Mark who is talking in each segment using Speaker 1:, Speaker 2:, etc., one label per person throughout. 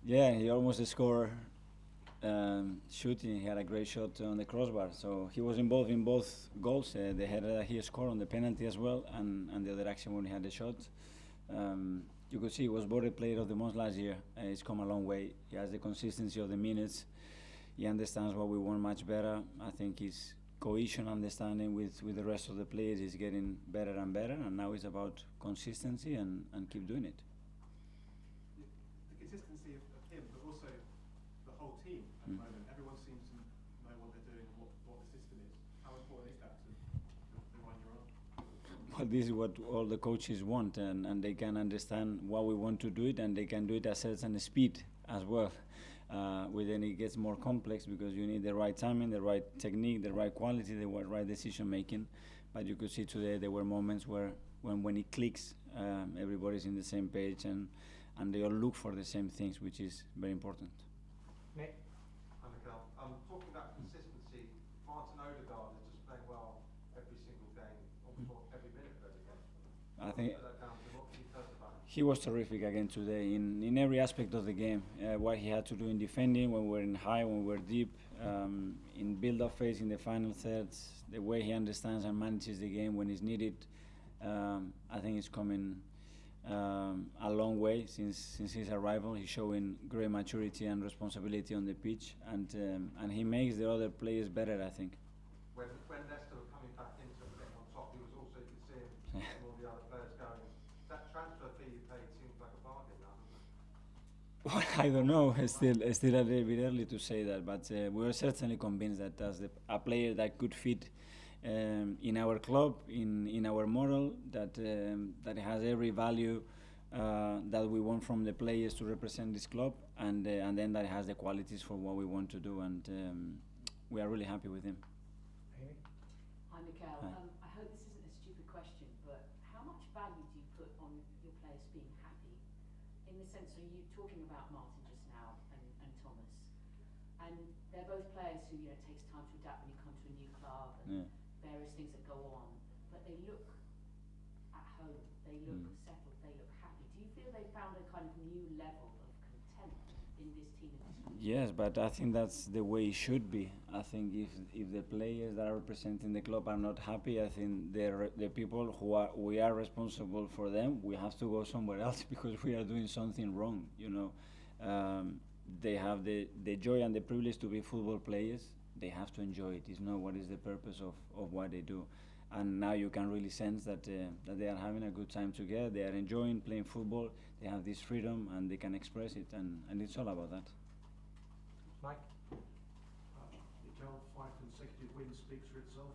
Speaker 1: Yeah, he almost scored shooting. He had a great shot on the crossbar. So he was involved in both goals. The header that he scored on the penalty as well, and the other action when he had the shot. You could see he was voted player of the month last year. He's come a long way. He has the consistency of the minutes. He understands what we want much better. I think his cohesion, understanding with the rest of the players is getting better and better. And now it's about consistency and keep doing it.
Speaker 2: The consistency of him, but also the whole team at the moment. Everyone seems to know what they're doing and what the system is. How important is that to the one you're on?
Speaker 1: Well, this is what all the coaches want, and they can understand why we want to do it, and they can do it at a certain speed as well. Then it gets more complex because you need the right timing, the right technique, the right quality, the right decision making. But you could see today there were moments where when it clicks, everybody's in the same page and they all look for the same things, which is very important.
Speaker 3: Nick?
Speaker 4: Hi, Mikel. Talking about consistency, Martin Odegaard is just playing well every single game, almost every minute of every game.
Speaker 1: I think
Speaker 4: What can you tell us about him?
Speaker 1: he was terrific again today in every aspect of the game. What he had to do in defending, when we were in high, when we were deep, in build-up phase, in the final thirds, the way he understands and manages the game when it's needed. I think it's coming a long way since his arrival. He's showing great maturity and responsibility on the pitch, and he makes the other players better, I think.
Speaker 4: When Leicester were coming back into it, getting on top, he was also, you could see him, and all the other players going. That transfer fee you paid seems like a bargain now, doesn't it?
Speaker 1: Well, I don't know. It's still a little bit early to say that, but we are certainly convinced that as a player that could fit in our club, in our model, that has every value that we want from the players to represent this club, and then that has the qualities for what we want to do, and we are really happy with him.
Speaker 3: Amy?
Speaker 5: Hi, Mikel.
Speaker 1: Hi.
Speaker 5: I hope this isn't a stupid question, but how much value do you put on your players being happy? In the sense of you talking about Martin just now and Thomas, and they're both players who, it takes time to adapt when you come to a new club and various things that go on, but they look at home, they look settled, they look happy. Do you feel they found a kind of new level of content in this team?
Speaker 1: Yes, but I think that's the way it should be. I think if the players that are representing the club are not happy, I think the people we are responsible for them, we have to go somewhere else because we are doing something wrong. They have the joy and the privilege to be football players. They have to enjoy it. It's not what is the purpose of what they do. And now you can really sense that they are having a good time together. They are enjoying playing football. They have this freedom and they can express it, and it's all about that.
Speaker 3: Mike?
Speaker 2: Mikel, 5 consecutive wins speaks for itself.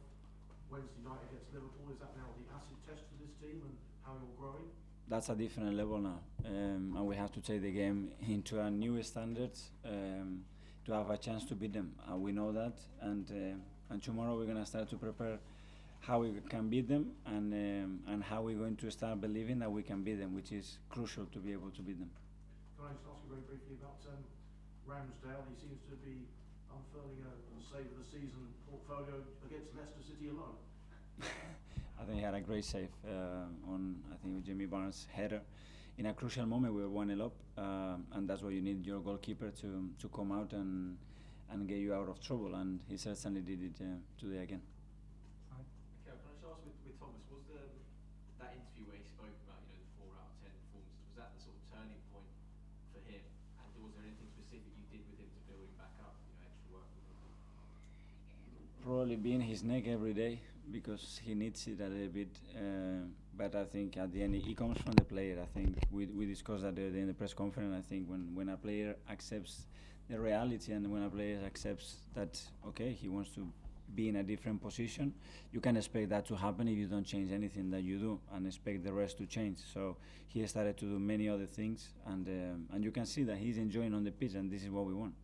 Speaker 2: Wednesday night against Liverpool, is that now the acid test for this team and how you're growing?
Speaker 1: That's a different level now, and we have to take the game into a new standards to have a chance to beat them. We know that, and tomorrow we're gonna start to prepare how we can beat them, and how we're going to start believing that we can beat them, which is crucial to be able to beat them.
Speaker 2: Can I just ask you very briefly about Ramsdale? He seems to be unfurling a save of the season portfolio against Leicester City alone.
Speaker 1: I think he had a great save with Jamie Barnes' header. In a crucial moment, we were 1-0 up, and that's what you need your goalkeeper to come out and get you out of trouble, and he certainly did it today again.
Speaker 6: Mikel, can I just ask with Thomas, was that interview where he spoke about the 4 out of 10 performances, was that the sort of turning point for him? And was there anything specific you did with him to build him back up, extra work with him?
Speaker 1: Probably being his neck every day because he needs it a little bit. But I think at the end it comes from the player. I think we discussed that in the press conference. I think when a player accepts the reality and when a player accepts that he wants to be in a different position, you can expect that to happen if you don't change anything that you do and expect the rest to change. So he started to do many other things, and you can see that he's enjoying on the pitch, and this is what we want.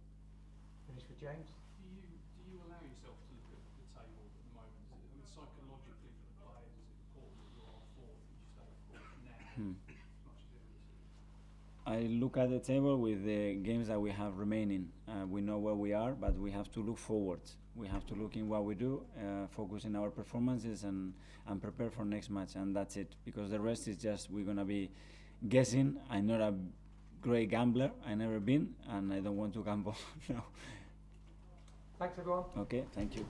Speaker 3: Finish with James?
Speaker 7: Do you allow yourself to look at the table at the moment? Psychologically for the players, is it important that you're on 4th and you stay 4th now? As much as it is.
Speaker 1: I look at the table with the games that we have remaining. We know where we are, but we have to look forward. We have to look in what we do, focus in our performances, and prepare for next match, and that's it. Because the rest is just we're gonna be guessing. I'm not a great gambler. I never been, and I don't want to gamble now.
Speaker 3: Thanks everyone.
Speaker 1: Okay, thank you.